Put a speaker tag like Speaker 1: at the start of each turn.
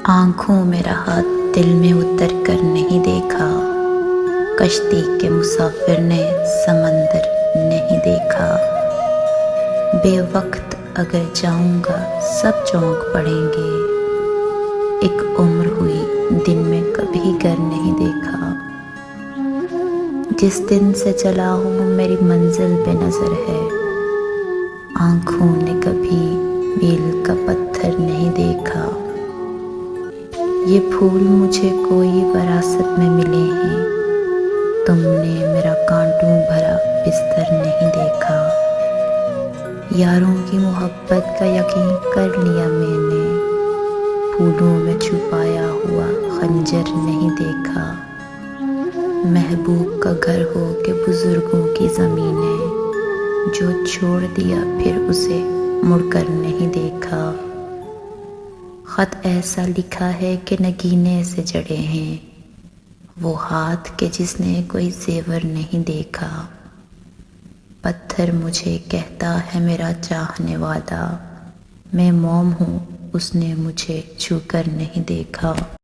Speaker 1: آنکھوں میں رہا دل میں اتر کر نہیں دیکھا، کشتی کے مسافر نے سمندر نہیں دیکھا۔ بے وقت اگر جاؤں گا سب چونک پڑیں گے، ایک عمر ہوئی دن میں کبھی گر نہیں دیکھا۔ جس دن سے چلا ہوں میری منزل بے نظر ہے، آنکھوں نے کبھی میل کا پتھر نہیں دیکھا۔ یہ پھول مجھے کوئی وراثت میں ملے ہیں، تم نے میرا کانٹوں بھرا بستر نہیں دیکھا۔ یاروں کی محبت کا یقین کر لیا میں نے، پھولوں میں چھپایا ہوا خنجر نہیں دیکھا۔ محبوب کا گھر ہو کہ بزرگوں کی زمینیں، جو چھوڑ دیا پھر اسے مڑ کر نہیں دیکھا۔ خط ایسا لکھا ہے کہ نگینے سے جڑے ہیں، وہ ہاتھ کہ جس نے کوئی زیور نہیں دیکھا۔ پتھر مجھے کہتا ہے میرا چاہنے والا، میں موم ہوں اس نے مجھے چھو کر نہیں دیکھا۔